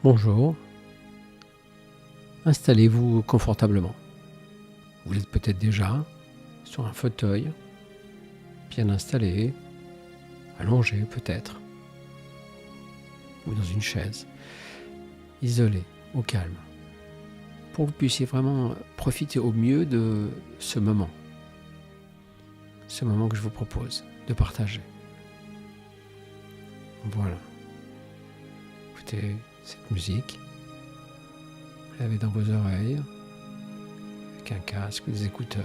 Bonjour, installez-vous confortablement. Vous êtes peut-être déjà sur un fauteuil, bien installé, allongé peut-être, ou dans une chaise, isolé, au calme, pour que vous puissiez vraiment profiter au mieux de ce moment que je vous propose de partager. Voilà. Écoutez cette musique, vous l'avez dans vos oreilles, avec un casque, des écouteurs.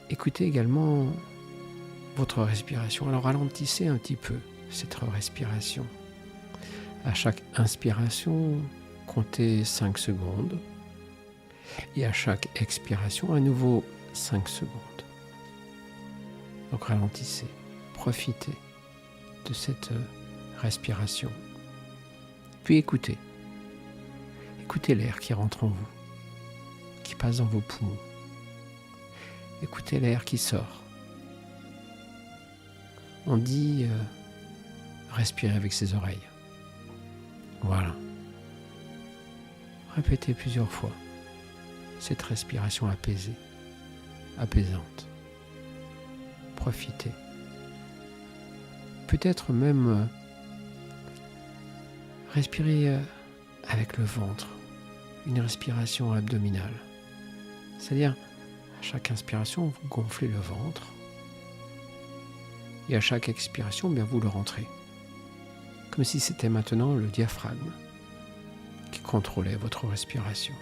Écoutez également votre respiration. Alors ralentissez un petit peu cette respiration. À chaque inspiration, comptez 5 secondes. Et à chaque expiration, à nouveau 5 secondes. Donc ralentissez, profitez de cette respiration. Puis écoutez. Écoutez l'air qui rentre en vous, qui passe dans vos poumons. Écoutez l'air qui sort. On dit respirer avec ses oreilles. Voilà. Répétez plusieurs fois cette respiration apaisée, apaisante. Profitez. Peut-être même respirez avec le ventre, une respiration abdominale. C'est-à-dire, à chaque inspiration, vous gonflez le ventre et à chaque expiration, bien vous le rentrez. Comme si c'était maintenant le diaphragme qui contrôlait votre respiration.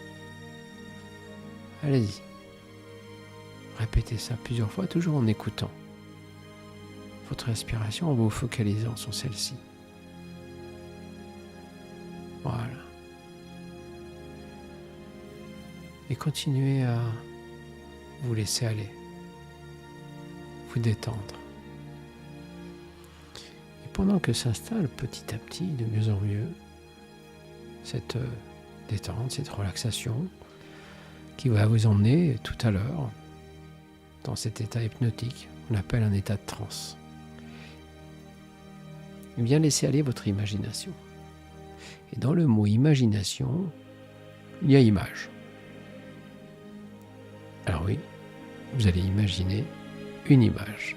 Allez-y. Répétez ça plusieurs fois, toujours en écoutant votre respiration, en vous focalisant sur celle-ci. Voilà. Et continuez à vous laisser aller, vous détendre. Et pendant que s'installe petit à petit, de mieux en mieux, cette détente, cette relaxation qui va vous emmener tout à l'heure dans cet état hypnotique qu'on appelle un état de transe. Eh bien, laissez aller votre imagination. Et dans le mot imagination, il y a image. Alors oui, vous allez imaginer une image.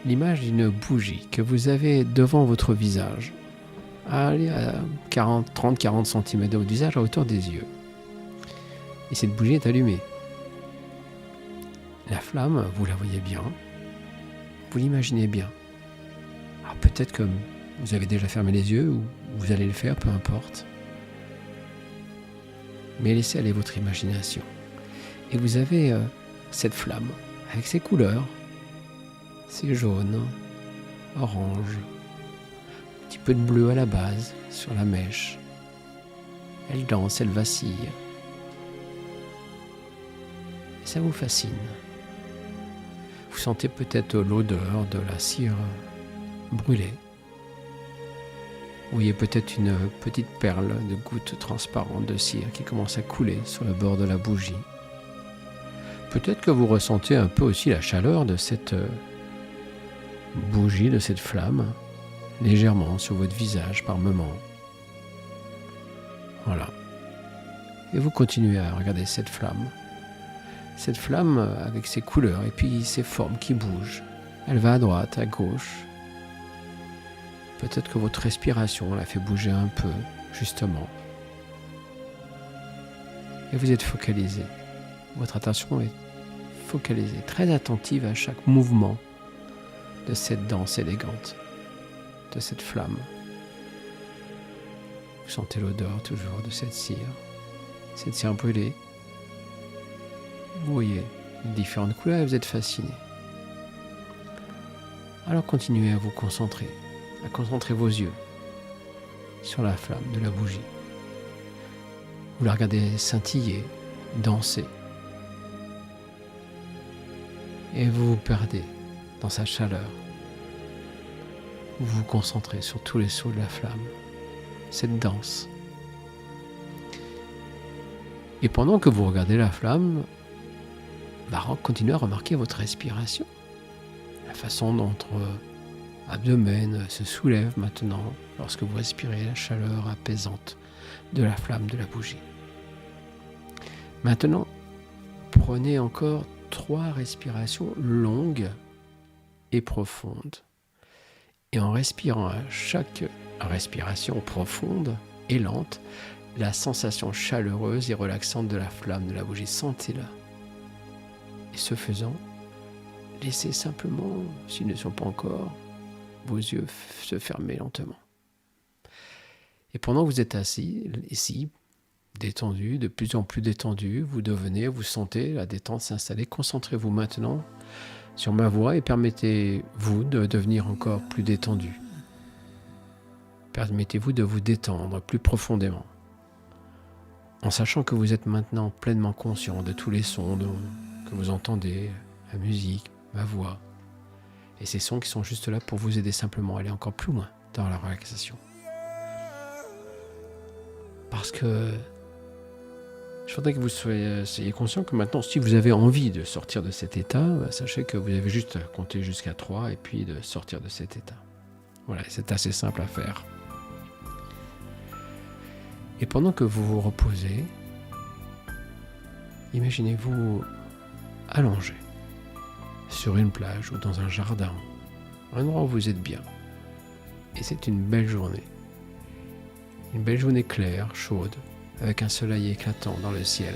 L'image d'une bougie que vous avez devant votre visage. Allez à 30-40 cm de votre visage à hauteur des yeux. Et cette bougie est allumée. La flamme, vous la voyez bien. Vous l'imaginez bien. Alors peut-être que vous avez déjà fermé les yeux ou vous allez le faire, peu importe. Mais laissez aller votre imagination. Et vous avez cette flamme avec ses couleurs. C'est jaune, orange, un petit peu de bleu à la base, sur la mèche. Elle danse, elle vacille. Et ça vous fascine. Vous sentez peut-être l'odeur de la cire brûlée. Vous voyez peut-être une petite perle de gouttes transparentes de cire qui commence à couler sur le bord de la bougie. Peut-être que vous ressentez un peu aussi la chaleur de cette bougie, de cette flamme, légèrement sur votre visage par moments. Voilà. Et vous continuez à regarder cette flamme avec ses couleurs et puis ses formes qui bougent. Elle va à droite, à gauche. Peut-être que votre respiration la fait bouger un peu, justement. Et vous êtes focalisé. Votre attention est focalisée, très attentive à chaque mouvement de cette danse élégante, de cette flamme. Vous sentez l'odeur toujours de cette cire brûlée. Vous voyez les différentes couleurs et vous êtes fasciné. Alors continuez à vous concentrer, à concentrer vos yeux sur la flamme de la bougie. Vous la regardez scintiller, danser. Et vous vous perdez dans sa chaleur. Vous vous concentrez sur tous les sauts de la flamme, cette danse. Et pendant que vous regardez la flamme, continuez à remarquer votre respiration. La façon dont abdomen se soulève maintenant lorsque vous respirez la chaleur apaisante de la flamme de la bougie. Maintenant, prenez encore 3 respirations longues et profondes. Et en respirant à chaque respiration profonde et lente, la sensation chaleureuse et relaxante de la flamme de la bougie, sentez-la. Et ce faisant, laissez simplement, s'ils ne sont pas encore, vos yeux se fermer lentement. Et pendant que vous êtes assis, ici, détendu, de plus en plus détendu, vous sentez la détente s'installer. Concentrez-vous maintenant sur ma voix et permettez-vous de devenir encore plus détendu. Permettez-vous de vous détendre plus profondément, en sachant que vous êtes maintenant pleinement conscient de tous les sons que vous entendez, la musique, ma voix, et ces sons qui sont juste là pour vous aider simplement à aller encore plus loin dans la relaxation. Parce que je voudrais que vous soyez conscient que maintenant, si vous avez envie de sortir de cet état, sachez que vous avez juste à compter jusqu'à 3 et puis de sortir de cet état. Voilà, c'est assez simple à faire. Et pendant que vous vous reposez, imaginez-vous allongé sur une plage ou dans un jardin, un endroit où vous êtes bien. Et c'est une belle journée. Une belle journée claire, chaude, avec un soleil éclatant dans le ciel.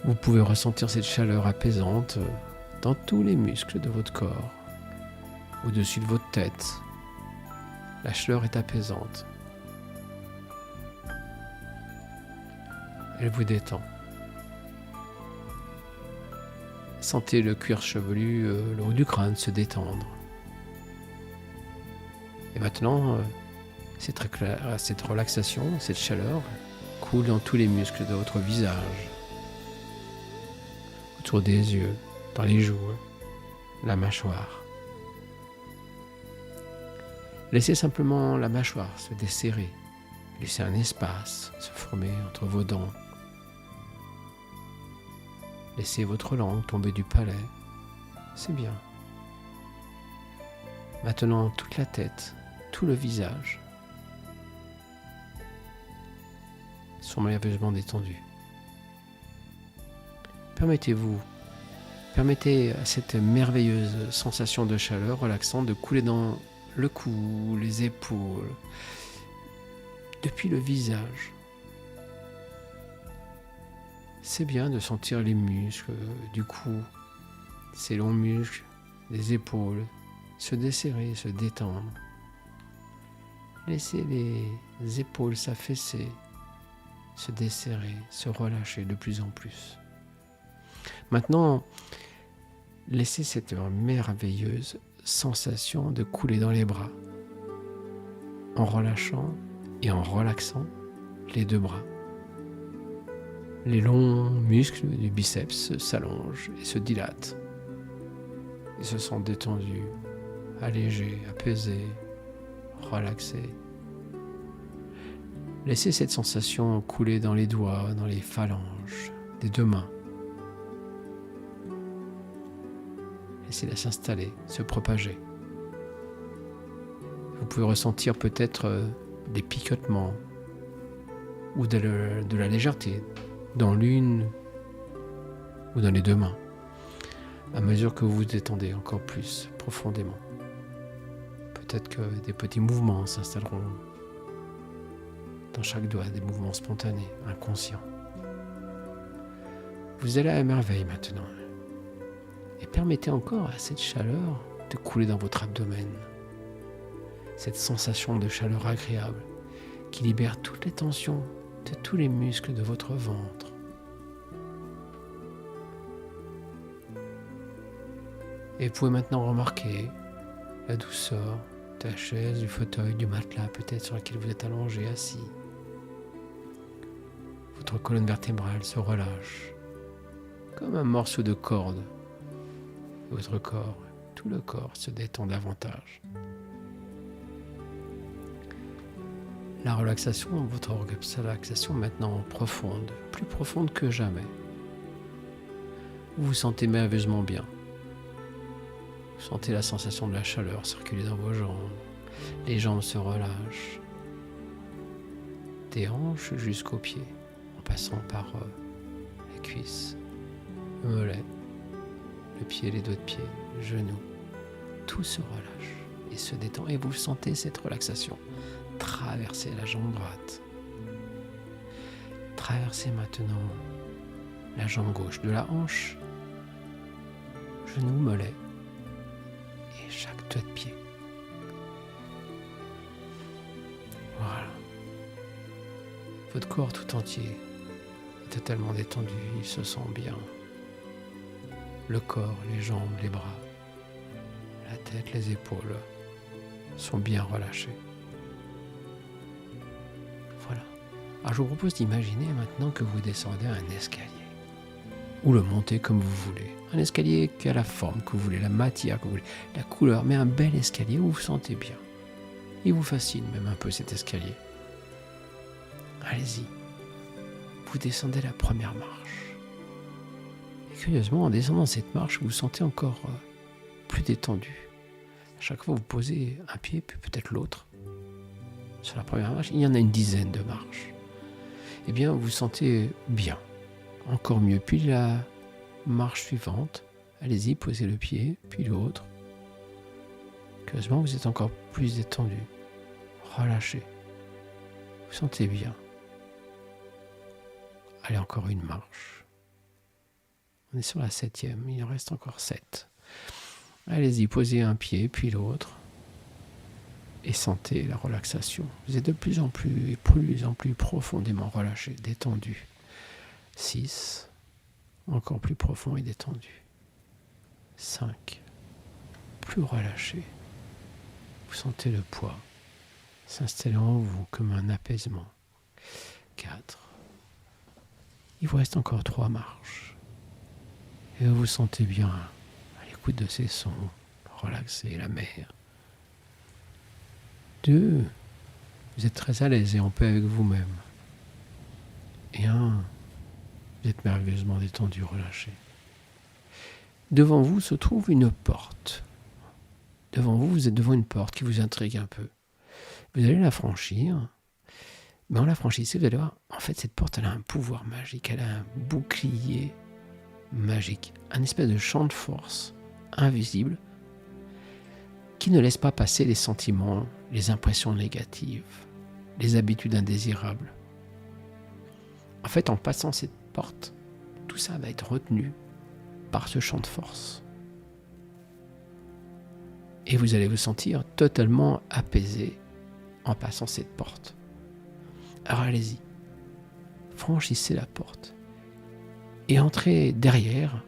Vous pouvez ressentir cette chaleur apaisante dans tous les muscles de votre corps, au-dessus de votre tête. La chaleur est apaisante. Elle vous détend. Sentez le cuir chevelu, le haut du crâne se détendre. Et maintenant, cette relaxation, cette chaleur coule dans tous les muscles de votre visage, autour des yeux, dans les joues, la mâchoire. Laissez simplement la mâchoire se desserrer, laissez un espace se former entre vos dents. Laissez votre langue tomber du palais, c'est bien. Maintenant, toute la tête, tout le visage sont merveilleusement détendus. Permettez à cette merveilleuse sensation de chaleur relaxante de couler dans le cou, les épaules, depuis le visage. C'est bien de sentir les muscles du cou, ces longs muscles des épaules se desserrer, se détendre. Laissez les épaules s'affaisser, se desserrer, se relâcher de plus en plus. Maintenant, laissez cette merveilleuse sensation de couler dans les bras, en relâchant et en relaxant les 2 bras. Les longs muscles du biceps s'allongent et se dilatent. Ils se sentent détendus, allégés, apaisés, relaxés. Laissez cette sensation couler dans les doigts, dans les phalanges des 2 mains. Laissez-la s'installer, se propager. Vous pouvez ressentir peut-être des picotements ou de la légèreté dans l'une ou dans les 2 mains, à mesure que vous vous détendez encore plus profondément. Peut-être que des petits mouvements s'installeront dans chaque doigt, des mouvements spontanés, inconscients. Vous allez à merveille maintenant. Et permettez encore à cette chaleur de couler dans votre abdomen. Cette sensation de chaleur agréable qui libère toutes les tensions de tous les muscles de votre ventre. Et vous pouvez maintenant remarquer la douceur de la chaise, du fauteuil, du matelas peut-être sur lequel vous êtes allongé, assis. Votre colonne vertébrale se relâche comme un morceau de corde. Votre corps, tout le corps se détend davantage. La relaxation, votre relaxation maintenant profonde, plus profonde que jamais. Vous vous sentez merveilleusement bien. Vous Sentez la sensation de la chaleur circuler dans vos jambes. Les jambes se relâchent. Des hanches jusqu'aux pieds, en passant par les cuisses, le mollet, le pied, les doigts de pied, les genoux. Tout se relâche et se détend. Et vous sentez cette relaxation traverser la jambe droite. Traversez maintenant la jambe gauche, de la hanche, genou, mollet et chaque doigt de pied. Voilà. Votre corps tout entier est totalement détendu, il se sent bien. Le corps, les jambes, les bras, la tête, les épaules sont bien relâchés. Voilà. Alors je vous propose d'imaginer maintenant que vous descendez un escalier. Ou le montez comme vous voulez. Un escalier qui a la forme que vous voulez, la matière que vous voulez, la couleur, mais un bel escalier où vous vous sentez bien. Il vous fascine même un peu cet escalier. Allez-y. Vous descendez la première marche. Et curieusement, en descendant cette marche, vous vous sentez encore plus détendu. À chaque fois, vous posez un pied, puis peut-être l'autre. Sur la première marche, il y en a une dizaine de marches. Eh bien, vous vous sentez bien. Encore mieux. Puis la marche suivante, allez-y, posez le pied, puis l'autre. Curieusement, vous êtes encore plus détendu. Relâchez. Vous sentez bien. Allez, encore une marche. On est sur la 7e, il en reste encore 7. Allez-y, posez un pied, puis l'autre. Et sentez la relaxation. Vous êtes de plus en plus profondément relâché, détendu. 6, encore plus profond et détendu. 5, plus relâché. Vous sentez le poids s'installer en vous comme un apaisement. 4, il vous reste encore 3 marches. Et vous vous sentez bien à l'écoute de ces sons, relaxé, la mer. 2, vous êtes très à l'aise et en paix avec vous-même. Et 1, vous êtes merveilleusement détendu, relâché. Devant vous se trouve une porte. Devant vous, vous êtes devant une porte qui vous intrigue un peu. Vous allez la franchir, mais en la franchissant, vous allez voir, en fait, cette porte, elle a un pouvoir magique, elle a un bouclier magique, un espèce de champ de force invisible qui ne laisse pas passer les sentiments, les impressions négatives, les habitudes indésirables. En fait, en passant cette porte, tout ça va être retenu par ce champ de force. Et vous allez vous sentir totalement apaisé en passant cette porte. Alors allez-y, franchissez la porte et entrez derrière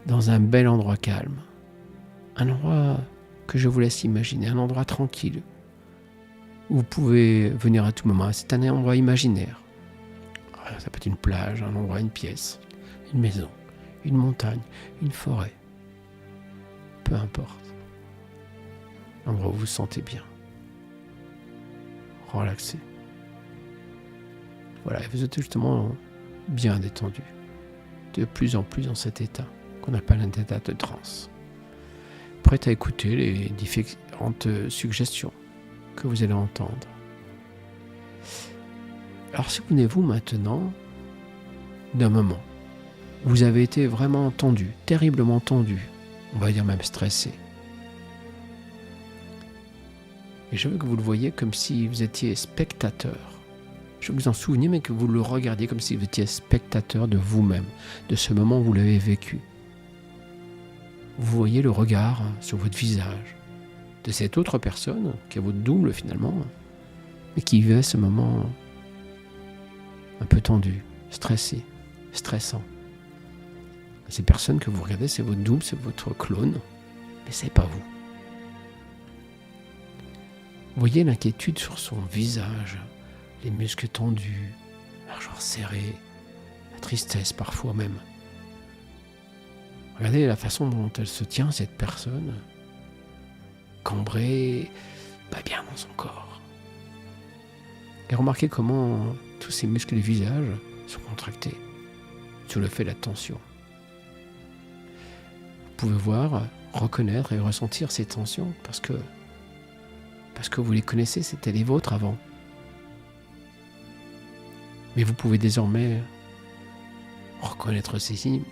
dans un bel endroit calme, un endroit que je vous laisse imaginer, un endroit tranquille où vous pouvez venir à tout moment. C'est un endroit imaginaire. Ça peut être une plage, un endroit, une pièce, une maison, une montagne, une forêt. Peu importe. L'endroit où vous vous sentez bien. Relaxé. Voilà, vous êtes justement bien détendu. De plus en plus dans cet état qu'on appelle un état de transe. Prêt à écouter les différentes suggestions que vous allez entendre. Alors souvenez-vous maintenant d'un moment où vous avez été vraiment tendu, terriblement tendu, on va dire même stressé. Et je veux que vous le voyiez comme si vous étiez spectateur. Je veux que vous en souveniez, mais que vous le regardiez comme si vous étiez spectateur de vous-même, de ce moment où vous l'avez vécu. Vous voyez le regard sur votre visage de cette autre personne, qui est votre double finalement, mais qui vivait ce moment un peu tendu, stressé, stressant. Ces personnes que vous regardez, c'est votre double, c'est votre clone, mais c'est pas vous. Vous voyez l'inquiétude sur son visage, les muscles tendus, la mâchoire serrée, la tristesse parfois même. Regardez la façon dont elle se tient, cette personne, cambrée, pas bien dans son corps. Et remarquez comment tous ces muscles du visage sont contractés sous le fait de la tension. pouvez voir, reconnaître et ressentir ces tensions parce que vous les connaissez, c'était les vôtres avant. Mais vous pouvez désormais reconnaître ces signes,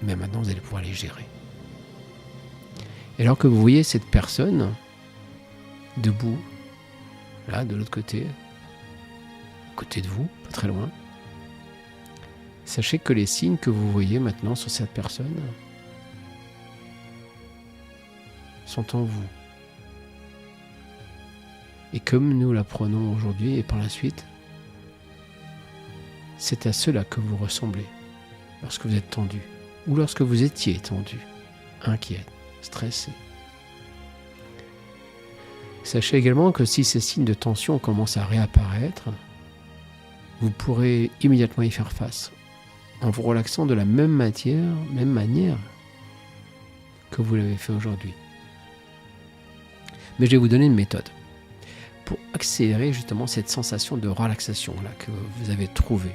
mais maintenant vous allez pouvoir les gérer. Et alors que vous voyez cette personne debout, là, de l'autre côté, à côté de vous, pas très loin, sachez que les signes que vous voyez maintenant sur cette personne sont en vous. Et comme nous l'apprenons aujourd'hui et par la suite, c'est à cela que vous ressemblez lorsque vous êtes tendu ou lorsque vous étiez tendu, inquiet, stressé. Sachez également que si ces signes de tension commencent à réapparaître, vous pourrez immédiatement y faire face en vous relaxant de la même manière que vous l'avez fait aujourd'hui. Mais je vais vous donner une méthode pour accélérer justement cette sensation de relaxation là que vous avez trouvée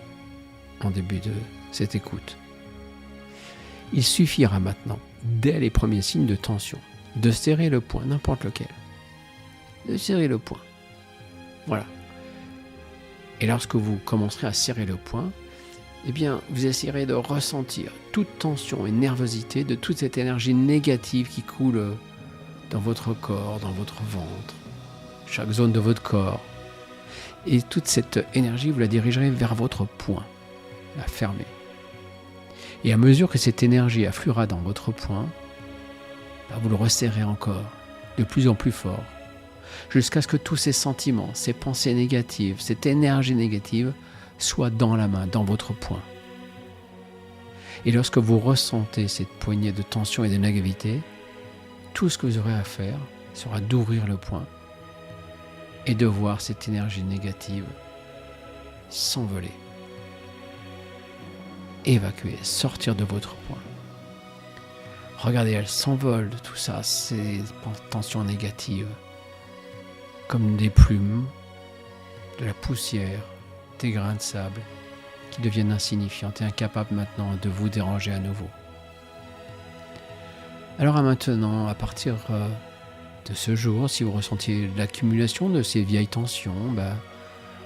en début de cette écoute. Il suffira maintenant, dès les premiers signes de tension, de serrer le poing, n'importe lequel. De serrer le poing. Voilà. Et lorsque vous commencerez à serrer le poing, eh bien, vous essayerez de ressentir toute tension et nervosité de toute cette énergie négative qui coule dans votre corps, dans votre ventre, chaque zone de votre corps. Et toute cette énergie, vous la dirigerez vers votre poing, la fermer. Et à mesure que cette énergie affluera dans votre poing, vous le resserrez encore, de plus en plus fort, jusqu'à ce que tous ces sentiments, ces pensées négatives, cette énergie négative soient dans la main, dans votre poing. Et lorsque vous ressentez cette poignée de tension et de négativité, tout ce que vous aurez à faire sera d'ouvrir le poing et de voir cette énergie négative s'envoler, évacuer, sortir de votre poing. Regardez, elle s'envole de tout ça, ces tensions négatives, comme des plumes, de la poussière, des grains de sable, qui deviennent insignifiantes et incapables maintenant de vous déranger à nouveau. Alors maintenant, à partir de ce jour, si vous ressentiez l'accumulation de ces vieilles tensions,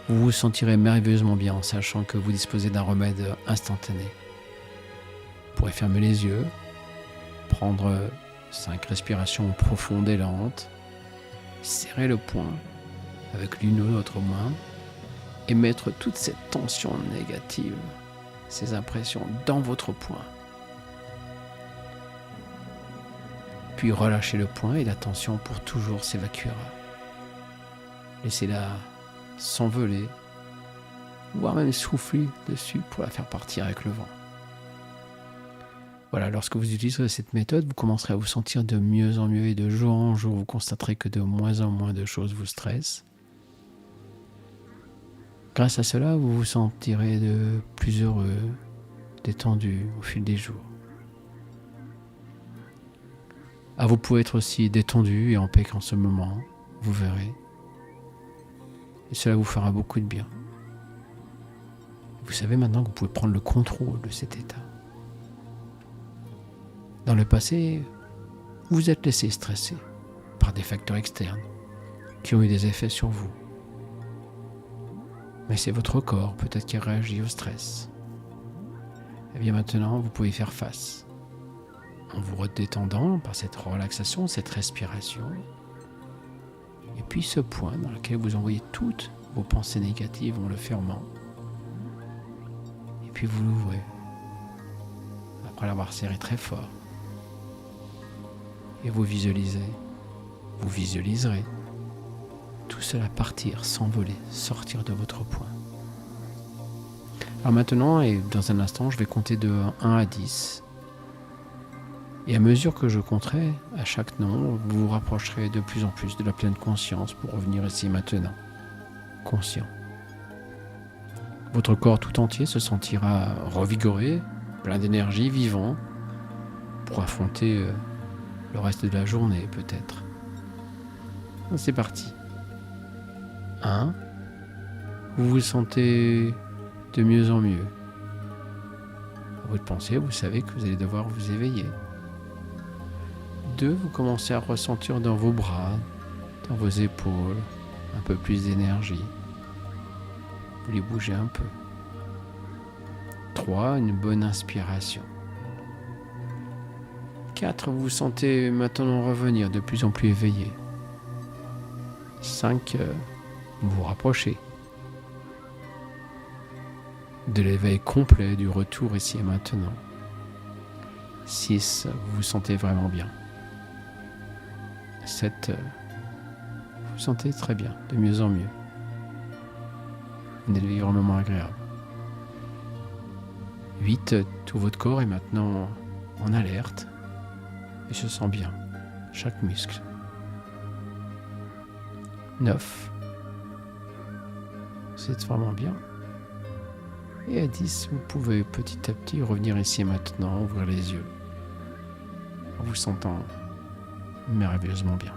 vous vous sentirez merveilleusement bien en sachant que vous disposez d'un remède instantané. Vous pourrez fermer les yeux, prendre 5 respirations profondes et lentes, serrer le poing avec l'une ou l'autre main et mettre toute cette tension négative, ces impressions dans votre poing. Puis relâchez le poing et la tension pour toujours s'évacuera. Laissez-la s'envoler, voire même souffler dessus pour la faire partir avec le vent. Voilà, lorsque vous utiliserez cette méthode, vous commencerez à vous sentir de mieux en mieux et de jour en jour, vous constaterez que de moins en moins de choses vous stressent. Grâce à cela, vous vous sentirez de plus heureux, détendu au fil des jours. Vous pouvez être aussi détendu et en paix qu'en ce moment, vous verrez. Et cela vous fera beaucoup de bien. Vous savez maintenant que vous pouvez prendre le contrôle de cet état. Dans le passé, vous vous êtes laissé stresser par des facteurs externes qui ont eu des effets sur vous. Mais c'est votre corps peut-être qui réagit au stress. Et bien maintenant, vous pouvez y faire face en vous redétendant par cette relaxation, cette respiration. Et puis ce point dans lequel vous envoyez toutes vos pensées négatives en le fermant. Et puis vous l'ouvrez après l'avoir serré très fort. Et vous visualiserez tout cela partir, s'envoler, sortir de votre poing. Alors maintenant, et dans un instant, je vais compter de 1 à 10. Et à mesure que je compterai, à chaque nom, vous vous rapprocherez de plus en plus de la pleine conscience pour revenir ici maintenant, conscient. Votre corps tout entier se sentira revigoré, plein d'énergie, vivant, pour affronter le reste de la journée peut-être. C'est parti. 1. Vous vous sentez de mieux en mieux. À votre pensée, vous savez que vous allez devoir vous éveiller. 2, vous commencez à ressentir dans vos bras, dans vos épaules, un peu plus d'énergie. Vous les bougez un peu. 3, une bonne inspiration. 4, vous vous sentez maintenant revenir de plus en plus éveillé. 5, vous vous rapprochez de l'éveil complet, du retour ici et maintenant. 6, vous vous sentez vraiment bien. 7, vous vous sentez très bien, de mieux en mieux. Vous venez de vivre un moment agréable. 8, tout votre corps est maintenant en alerte et se sent bien, chaque muscle. 9, vous êtes vraiment bien. Et à 10, vous pouvez petit à petit revenir ici et maintenant, ouvrir les yeux, en vous sentant merveilleusement bien.